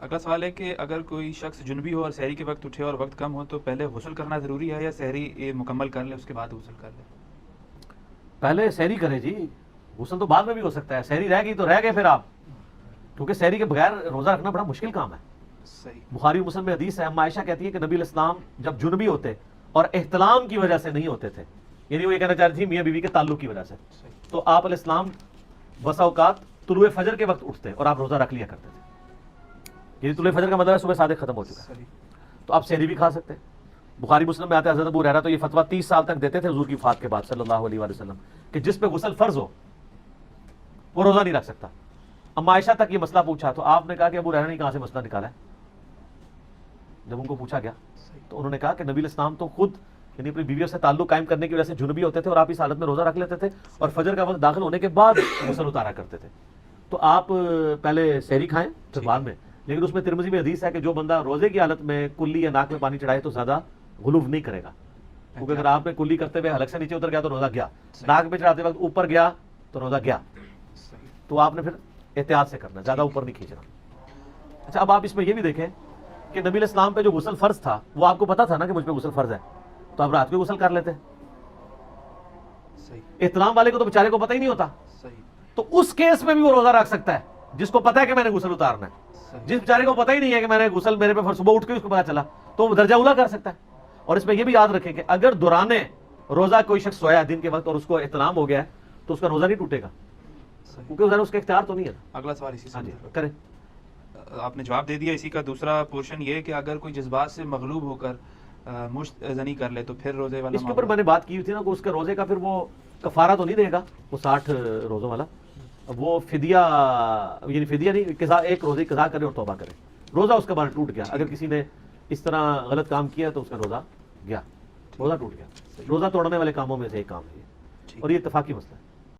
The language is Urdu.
اگلا سوال ہے کہ اگر کوئی شخص جنبی ہو اور سحری کے وقت اٹھے اور وقت کم ہو تو پہلے غسل کرنا ضروری ہے یا سحری مکمل کر لے اس کے بعد غسل کر لے؟ پہلے سحری کرے جی، غسل تو بعد میں بھی ہو سکتا ہے. سحری رہ گئی تو رہ گئے پھر آپ، کیونکہ سحری کے بغیر روزہ رکھنا بڑا مشکل کام ہے. صحیح. بخاری و مسلم میں حدیث ہے، اما عائشہ کہتی ہے کہ نبی علیہ السلام جب جنبی ہوتے اور احتلام کی وجہ سے نہیں ہوتے تھے، یعنی وہ یہ کہنا چاہ رہی تھی میاں بیوی کے تعلق کی وجہ سے، تو آپ علیہ السلام بسا اوقات طلوع فجر کے وقت اٹھتے اور آپ روزہ رکھ لیا کرتے تھے. یعنی طلوع فجر کا مطلب ہے صبح صادق ختم ہو چکا ہے، تو آپ سحری بھی کھا سکتے ہیں. بخاری مسلم میں آتے ہیں حضرت ابو ہریرہ تو یہ فتویٰ 30 سال تک دیتے تھے حضور کی وفات کے بعد صلی اللہ علیہ وآلہ وسلم کہ جس پہ غسل فرض ہو وہ روزہ نہیں رکھ سکتا. اما عائشہ تک یہ مسئلہ پوچھا تو آپ نے کہا کہ ابو ہریرہ نے کہاں سے مسئلہ نکالا ہے. جب ان کو پوچھا گیا تو انہوں نے کہا کہ نبی علیہ السلام تو خود یعنی اپنی بیویوں سے تعلق قائم کرنے کی وجہ سے جنبی ہوتے تھے اور آپ اس حالت میں روزہ رکھ لیتے تھے اور فجر کا وقت داخل ہونے کے بعد غسل اتارا کرتے تھے. تو آپ پہلے سحری کھائیں پھر بعد میں. لیکن اس میں ترمذی میں حدیث ہے کہ جو بندہ روزے کی حالت میں کلی یا ناک میں پانی چڑھائے تو زیادہ غلوف نہیں کرے گا، کیونکہ اگر آپ نے کلی کرتے ہوئے حلق سے نیچے اتر گیا تو روزہ گیا، ناک میں چڑھاتے وقت اوپر گیا تو روزہ گیا. تو آپ نے پھر احتیاط سے کرنا، زیادہ اوپر نہیں کھینچنا. اچھا اب آپ اس میں یہ بھی دیکھیں کہ نبی علیہ السلام پہ جو غسل فرض تھا وہ آپ کو پتا تھا نا کہ مجھ پہ غسل فرض ہے، تو آپ رات کو غسل کر لیتے. احتلام والے کو تو بیچارے کو پتہ ہی نہیں ہوتا، تو اس کیس میں بھی وہ روزہ رکھ سکتا ہے جس کو پتا ہے کہ میں نے غسل اتارنا ہے. جس بیچارے کو پتہ ہی نہیں ہے کہ میں نے غسل میرے پہ صبح اٹھ کے اس کو پتا چلا تو وہ درجہ اولا کر سکتا ہے. اور اس میں یہ بھی یاد رکھیں کہ اگر دوران روزہ کوئی شخص سویا دن کے وقت اور اس کو احتلام ہو گیا ہے تو اس کا روزہ نہیں ٹوٹے گا، کیونکہ اس کا اختیار تو نہیں ہے. اگلا سوال اسی سے کریں. آپ نے جواب دے دیا. اسی کا دوسرا پورشن یہ کہ اگر کوئی جذبات سے مغلوب ہو کر مشت زنی کر لے تو پھر روزے والا اس کے اوپر میں نے بات کی تھی نا کہ اس کے روزے کا پھر وہ کفارہ تو نہیں دے گا، وہ 60 روزوں والا، وہ فدیہ یعنی فدیہ نہیں، ایک روزے قضا کرے اور توبہ کرے. روزہ اس کا بعد ٹوٹ گیا. اگر کسی نے اس طرح غلط کام کیا تو اس کا روزہ گیا، روزہ ٹوٹ گیا. روزہ توڑنے والے کاموں میں سے ایک کام ہے اور یہ اتفاقی مسئلہ ہے.